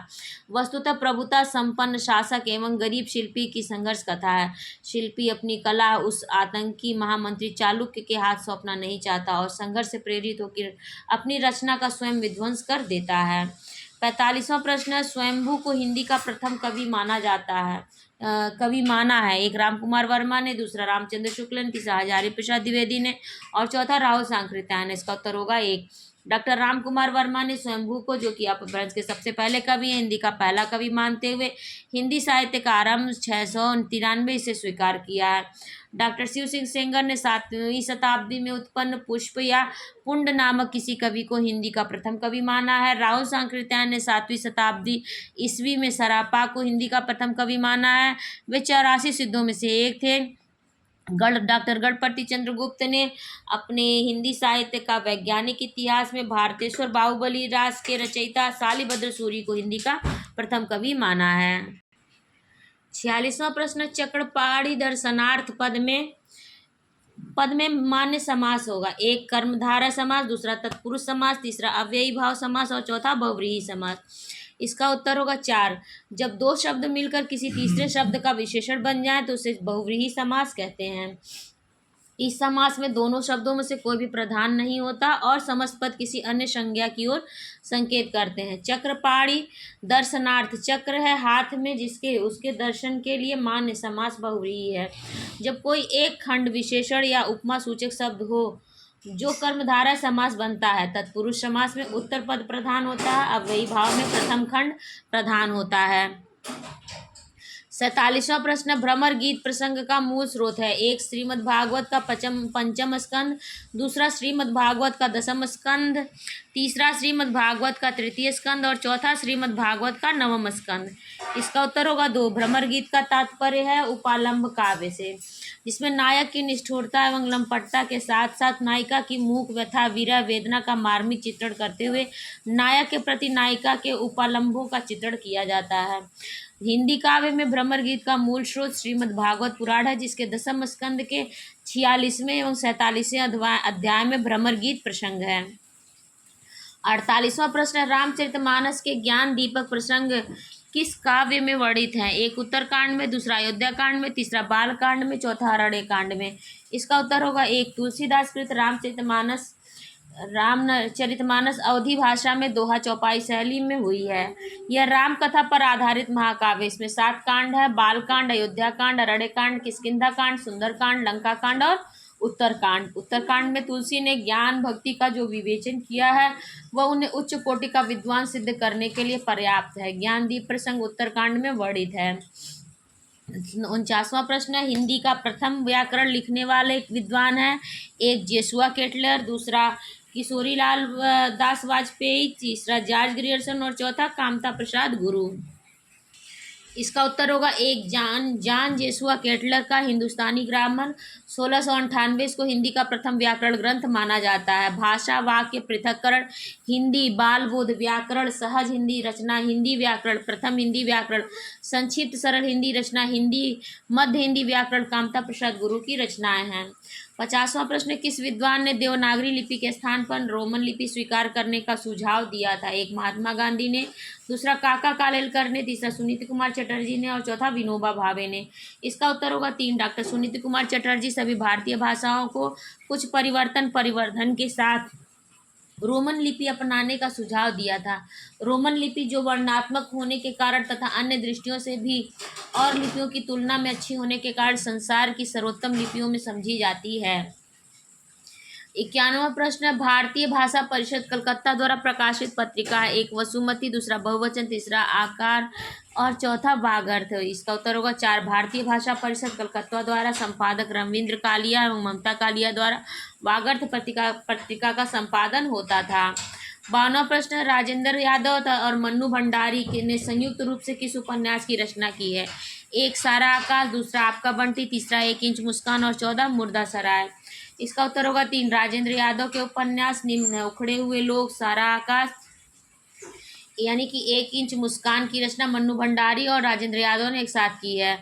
वस्तुतः प्रभुता संपन्न शासक एवं गरीब शिल्पी की संघर्ष कथा है। शिल्पी अपनी कला उस आतंकी महामंत्री चालुक्य के हाथ सौंपना नहीं चाहता और संघर्ष से प्रेरित होकर अपनी रचना का स्वयं विध्वंस कर देता है। 45वां प्रश्न, स्वयंभू को हिंदी का प्रथम कवि माना जाता है, कवि माना है। एक रामकुमार वर्मा ने, दूसरा रामचंद्र शुक्ल ने, तीसरा हजारी प्रसाद द्विवेदी ने और चौथा राहुल सांकृत्यायन ने। इसका उत्तर होगा 1। डॉक्टर रामकुमार वर्मा ने स्वयंभू को, जो कि अपभ्रंश के सबसे पहले कवि हैं, हिंदी का पहला कवि मानते हुए हिंदी साहित्य का आरंभ 693 से स्वीकार किया है। डॉक्टर शिव सिंह सेंगर ने 7वीं शताब्दी में उत्पन्न पुष्प या पुंड नामक किसी कवि को हिंदी का प्रथम कवि माना है। राहुल सांकृत्यायन ने 7वीं शताब्दी ईस्वी में सरापा को हिंदी का प्रथम कवि माना है। वे 84 सिद्धों में से एक थे। डॉक्टर गणपति चंद्रगुप्त ने अपने हिंदी साहित्य का वैज्ञानिक इतिहास में भारतेश्वर बाहुबली रास के रचयिता शालिभद्र सूरी को हिंदी का प्रथम कवि माना है। 46वां प्रश्न, चक्रपाणी दर्शनार्थ पद में मान्य समास होगा। एक कर्मधारय समास, दूसरा तत्पुरुष समास, तीसरा अव्ययी भाव समास और चौथा बहुव्रीहि समास। इसका उत्तर होगा 4। जब 2 शब्द मिलकर किसी तीसरे शब्द का विशेषण बन जाए तो उसे बहुव्रीहि समास कहते हैं। इस समास में दोनों शब्दों में से कोई भी प्रधान नहीं होता और समस्त पद किसी अन्य संज्ञा की ओर संकेत करते हैं। चक्रपाणी दर्शनार्थ, चक्र है हाथ में जिसके उसके दर्शन के लिए मान्य समास बहुव्रीहि है। जब कोई एक खंड विशेषण या उपमा सूचक शब्द हो जो कर्मधारय समास बनता है। तत्पुरुष समास में उत्तर पद प्रधान होता है, अव्ययी भाव में प्रथम खंड प्रधान होता है। 47वां प्रश्न, भ्रमर गीत प्रसंग का मूल स्रोत है। एक श्रीमद् भागवत का पंचम स्कंद, दूसरा श्रीमद् भागवत का 10वां स्कंद, तीसरा श्रीमद् भागवत का 3य स्कंद और चौथा श्रीमद् भागवत का 9वां स्कंद। इसका उत्तर होगा 2। भ्रमर गीत का तात्पर्य है उपालंब काव्य से, जिसमें नायक की निष्ठुरता एवं लंपटता के साथ साथ नायिका की मूक व्यथा विरह वेदना का मार्मिक चित्रण करते हुए नायक के प्रति नायिका के उपालंबों का चित्रण किया जाता है। हिंदी काव्य में भ्रमर गीत का मूल स्रोत श्रीमद् भागवत पुराण है, जिसके 10वें स्कंद के 46वें एवं 47वें अध्याय में भ्रमर गीत प्रसंग है। 48वां प्रश्न, रामचरितमानस के ज्ञान दीपक प्रसंग किस काव्य में वर्णित हैं? एक उत्तरकांड में, दूसरा अयोध्या कांड में, तीसरा बाल कांड में, चौथा अरण्य कांड में। इसका उत्तर होगा 1। तुलसीदास कृत रामचरितमानस अवधी भाषा में दोहा चौपाई शैली में हुई है। यह राम कथा पर आधारित महाकाव्य। इसमें 7 कांड है, बाल कांड, अयोध्या कांड, अरण्य कांड, किष्किंधा कांड, सुंदर कांड, लंका कांड और उत्तरकांड। उत्तरकांड में तुलसी ने ज्ञान भक्ति का जो विवेचन किया है वह उन्हें उच्च कोटि का विद्वान सिद्ध करने के लिए पर्याप्त है। ज्ञानदीप प्रसंग उत्तरकांड में वर्णित है। 49वां प्रश्न है, हिंदी का प्रथम व्याकरण लिखने वाले विद्वान है। एक जेसुआ केटलर, दूसरा किशोरीलाल दास वाजपेयी, तीसरा जॉर्ज ग्रियर्सन और चौथा कामता प्रसाद गुरु। इसका उत्तर होगा एक जॉन जेसुआ केटलर का हिंदुस्तानी ग्रामर 1698 को हिंदी का प्रथम व्याकरण ग्रंथ माना जाता है। भाषा वाक्य पृथक्करण हिंदी, बाल बोध व्याकरण, सहज हिंदी रचना हिंदी व्याकरण, प्रथम हिंदी व्याकरण, संक्षिप्त सरल हिंदी रचना हिंदी, मध्य हिंदी व्याकरण कामता प्रसाद गुरु की रचनाएं हैं। 50वां प्रश्न, किस विद्वान ने देवनागरी लिपि के स्थान पर रोमन लिपि स्वीकार करने का सुझाव दिया था? एक महात्मा गांधी ने, दूसरा काका कालेलकर ने, तीसरा सुनीति कुमार चटर्जी ने और चौथा विनोबा भावे ने। इसका उत्तर होगा 3 डॉक्टर सुनीति कुमार चटर्जी सभी भारतीय भाषाओं को कुछ परिवर्धन के साथ रोमन लिपि अपनाने का सुझाव दिया था। रोमन लिपि जो वर्णनात्मक होने के कारण तथा अन्य दृष्टियों से भी और लिपियों की तुलना में अच्छी होने के कारण संसार की सर्वोत्तम लिपियों में समझी जाती है। 91वां प्रश्न, भारतीय भाषा परिषद कलकत्ता द्वारा प्रकाशित पत्रिका है। एक वसुमती, दूसरा बहुवचन, तीसरा आकार और चौथा वागर्थ। इसका उत्तर होगा 4 भारतीय भाषा परिषद कलकत्ता द्वारा संपादक रविंद्र कालिया एवं ममता कालिया द्वारा वागर्थ पत्रिका का संपादन होता था। 52वां प्रश्न, राजेंद्र यादव और मन्नू भंडारी ने संयुक्त रूप से किस उपन्यास की रचना की है? एक सारा आकाश, दूसरा आपका बंटी, तीसरा 1 इंच मुस्कान और 14 मुर्दा सराय। इसका उत्तर होगा 3 राजेंद्र यादव के उपन्यास निम्न है। उखड़े हुए लोग, सारा आकाश यानी कि 1 इंच मुस्कान की रचना मन्नू भंडारी और राजेंद्र यादव ने एक साथ की है।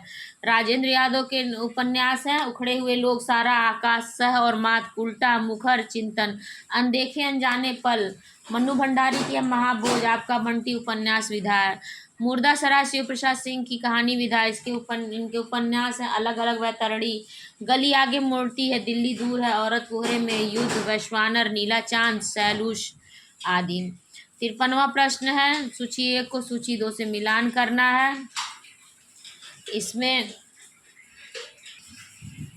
राजेंद्र यादव के उपन्यास हैं उखड़े हुए लोग, सारा आकाश, सह और मात, उल्टा, मुखर, चिंतन, अनदेखे अनजाने पल। मन्नू भंडारी की महाभोज, आपका बंटी उपन्यास विधा है। मुर्दा सराय शिव प्रसाद सिंह की कहानी विधा, इनके उपन्यास हैं अलग अलग वैतरणी, गली आगे मुड़ती है, दिल्ली दूर है, औरत कोहरे में, युद्ध, वैश्वानर, नीला चांद, सैलूश आदि। 53वां प्रश्न है, सूची 1 को सूची 2 से मिलान करना है। इसमें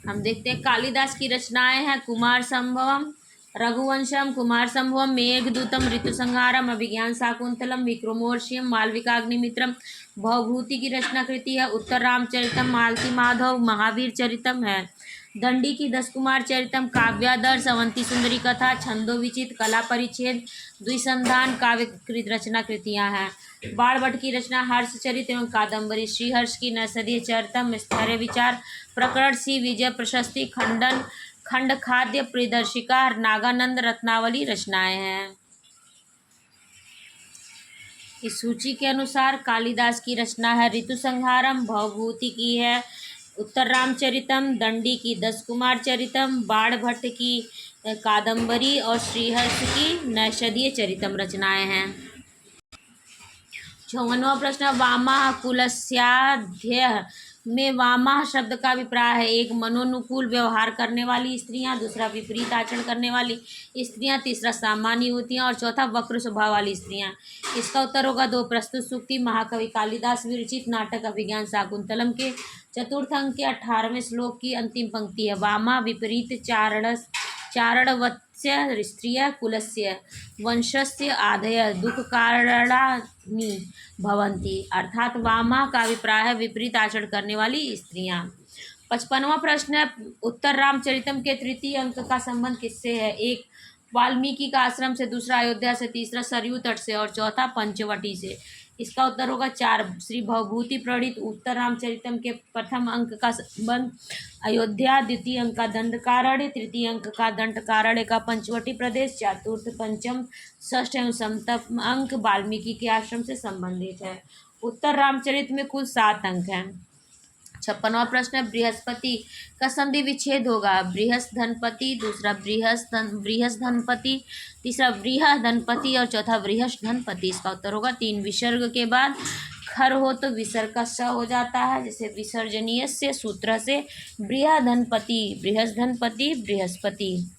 हम देखते हैं कालिदास की रचनाएं हैं कुमार संभवम, रघुवंशम, कुमार संभवम, मेघदूतम, ऋतुसंहारम, अभिज्ञान शाकुंतलम, विक्रमोर्वशीयम, मालविकाग्निमित्रम। भवभूति की रचना कृति है उत्तर रामचरितम, मालती माधव, महावीर चरितम है। दंडी की 10 कुमार चरितम, काव्यादर्श, अवंती सुंदरी कथा, छंदो विचित, कला परिच्छेद, द्विसंधान काव्य रचना कृतियां हैं। बाणभट्ट की रचना हर्षचरित एवं कादम्बरी, श्रीहर्ष की नैषधीय चरितम, स्थैर्य विचार, प्रकरण, सी विजय प्रशस्ति, खंड खाद्य प्रियदर्शिका, नागानंद रत्नावली रचनाएं हैं। इस सूची के अनुसार कालिदास की रचना है ऋतुसंहारम, भवभूति की है उत्तर रामचरितम, दंडी की 10 कुमार चरितम, बाणभट्ट की कादम्बरी और श्रीहर्ष की नैषधीय चरितम रचनाएं हैं। 54वां प्रश्न, वामा कुलस्याध्याय में वामा शब्द का अभिप्राय है। एक मनोनुकूल व्यवहार करने वाली स्त्रियां, दूसरा विपरीत आचरण करने वाली स्त्रियां, तीसरा सामान्य युवतियां और चौथा वक्र स्वभाव वाली स्त्रियां। इसका उत्तर होगा 2 प्रस्तुत सूक्ति महाकवि कालिदास विरचित नाटक अभिज्ञान शाकुंतलम के चतुर्थ अंक के 18वें श्लोक की अंतिम पंक्ति है। वामा विपरीत चारणवत्स्य स्त्रियः कुलस्य वंशस्य आधय दुःखकारणानि भवन्ति, अर्थात वामा का अभिप्राय है विपरीत आचरण करने वाली स्त्रियां। 55वां प्रश्न है, उत्तर रामचरितम के 3य अंक का संबंध किससे है? एक वाल्मीकि का आश्रम से, दूसरा अयोध्या से, तीसरा सरयू तट से और चौथा पंचवटी से। इसका उत्तर होगा 4 श्री भवभूति प्रणीत उत्तर रामचरितम के प्रथम अंक का संबंध अयोध्या, द्वितीय अंक का दंडकारण्य, तृतीय अंक का दंडकारण्य का पंचवटी प्रदेश, चतुर्थ, पंचम, षष्ठ एवं सप्तम अंक वाल्मीकि के आश्रम से संबंधित है। उत्तर रामचरित में कुल 7 अंक हैं। 56वां प्रश्न है, बृहस्पति का संधि विच्छेद होगा। बृहस्धनपति, दूसरा बृहस्धनपति, तीसरा बृहधनपति और चौथा बृहस्धनपति। इसका उत्तर होगा 3 विसर्ग के बाद खर हो तो विसर्ग का स हो जाता है, जैसे विसर्जनीय से सूत्र से बृहधनपति, बृहस्धनपति, बृहस्पति।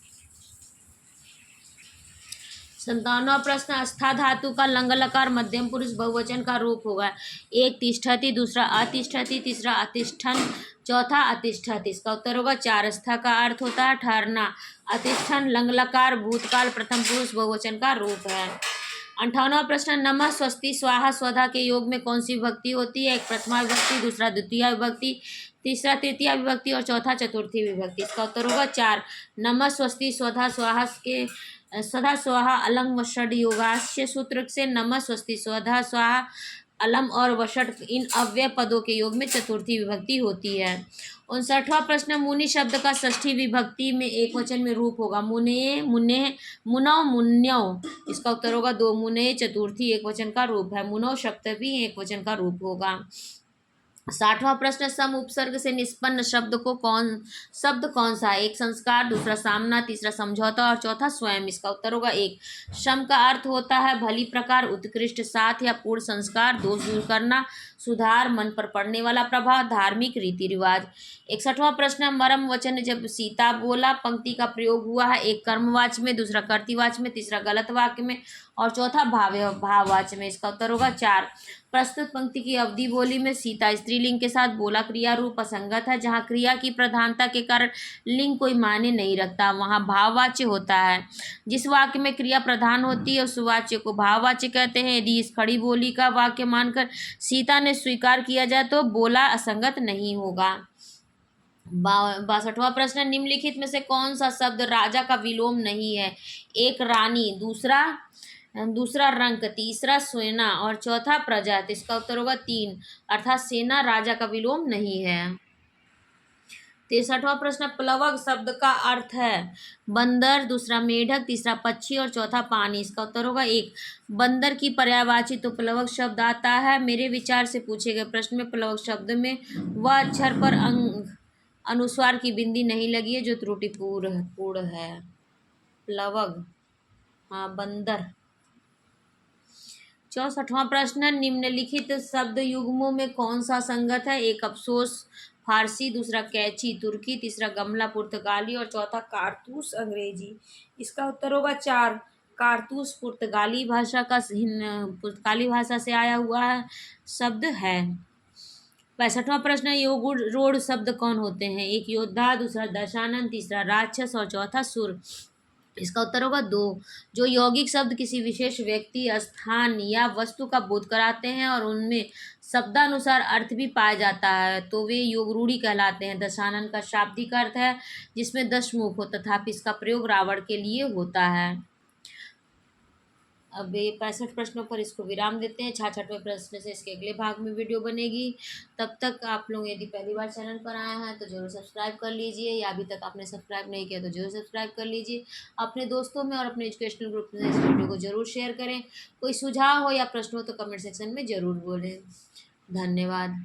57वां प्रश्न, अस्था धातु का लंग लकार मध्यम पुरुष बहुवचन का रूप होगा। एक तिष्ठति, दूसरा अतिष्ठति, तीसरा अतिष्ठन, चौथा अतिष्ठति। इसका उत्तर होगा 4। अस्था का अर्थ होता है ठहरना। अतिष्ठन लंग लकार भूतकाल प्रथम पुरुष बहुवचन का रूप है। 58वां प्रश्न, नमः स्वस्ति स्वाहा स्वधा के योग में कौन सी विभक्ति होती है? एक प्रथमा विभक्ति, दूसरा द्वितीय विभक्ति, तीसरा तृतीय विभक्ति और चौथा चतुर्थी विभक्ति। इसका उत्तर होगा 4। नमः स्वस्ति स्वधा स्वाहा के स्वधा स्वाहा अलंग वषड योगास्य सूत्र से नमः स्वस्ति स्वधा स्वाहा अलम और वषड इन अव्यय पदों के योग में चतुर्थी विभक्ति होती है। 59वां प्रश्न, मुनि शब्द का षष्ठी विभक्ति में एक वचन में रूप होगा। मुने, मुने, मुनौ, मुन्यौ। इसका उत्तर होगा 2। मुने चतुर्थी एक वचन का रूप है। मुनौ सप्तमी एक वचन का रूप होगा। 60वां प्रश्न, सम उपसर्ग से निष्पन्न शब्द कौन सा है? एक संस्कार, दूसरा सामना, तीसरा समझौता और चौथा स्वयं। इसका उत्तर होगा 1। सम का अर्थ होता है भली प्रकार, उत्कृष्ट, साथ या पूर्ण संस्कार, दोष दूर करना, सुधार, मन पर पड़ने वाला प्रभाव, धार्मिक रीति रिवाज। 61वां प्रश्न, मरम वचन जब सीता बोला पंक्ति का प्रयोग हुआ है। एक कर्मवाच्य में, दूसरा कर्तृवाच्य में, तीसरा गलत वाक्य में और चौथा भाववाच्य में। इसका उत्तर होगा 4। प्रस्तुत पंक्ति की अवधि बोली में सीता स्त्रीलिंग के साथ बोला क्रिया रूप असंगत है। जहाँ क्रिया की प्रधानता के कारण लिंग कोई मायने नहीं रखता, वहाँ भाववाच्य होता है। जिस वाक्य में क्रिया प्रधान होती है उस वाच्य को भाववाच्य कहते हैं। यदि इस खड़ी बोली का वाक्य मानकर सीता ने स्वीकार किया जाए तो बोला असंगत नहीं होगा। 62वां प्रश्न, निम्नलिखित में से कौन सा शब्द राजा का विलोम नहीं है? एक रानी, दूसरा रंक, तीसरा सेना और चौथा प्रजा। तो इसका उत्तर होगा 3, अर्थात सेना राजा का विलोम नहीं है। 63वां प्रश्न, प्लवक शब्द का अर्थ है बंदर, दूसरा मेढक, तीसरा पक्षी और चौथा पानी। इसका उत्तर होगा 1। बंदर की पर्यायवाची तो प्लवक शब्द आता है। मेरे विचार से पूछे गए प्रश्न में प्लवक शब्द में वह अक्षर पर अनुस्वार की बिंदी नहीं लगी है जो त्रुटिपूर्ण है। प्लवक, हाँ, बंदर। 64वां प्रश्न, निम्नलिखित शब्द युग्मों में कौन सा संगत है? एक अफसोस फारसी, दूसरा कैची तुर्की, तीसरा गमला पुर्तगाली और चौथा कारतूस अंग्रेजी। इसका उत्तर होगा 4। कारतूस पुर्तगाली भाषा से आया हुआ शब्द है। 65वां प्रश्न, योगुरोड़ शब्द कौन होते हैं? एक योद्धा, दूसरा दशानन, तीसरा राक्षस और चौथा सुर। इसका उत्तर होगा 2। जो यौगिक शब्द किसी विशेष व्यक्ति, स्थान या वस्तु का बोध कराते हैं और उनमें शब्दानुसार अर्थ भी पाया जाता है तो वे योगरूढ़ी कहलाते हैं। दशानन का शाब्दिक अर्थ है जिसमें 10 मुख हो, तथापि इसका प्रयोग रावण के लिए होता है। अब ये 65 प्रश्नों पर इसको विराम देते हैं। 66वें प्रश्न से इसके अगले भाग में वीडियो बनेगी। तब तक आप लोग यदि पहली बार चैनल पर आए हैं तो जरूर सब्सक्राइब कर लीजिए, या अभी तक आपने सब्सक्राइब नहीं किया तो जरूर सब्सक्राइब कर लीजिए। अपने दोस्तों में और अपने एजुकेशनल ग्रुप में इस वीडियो को जरूर शेयर करें। कोई सुझाव हो या प्रश्न हो तो कमेंट सेक्शन में ज़रूर बोलें। धन्यवाद।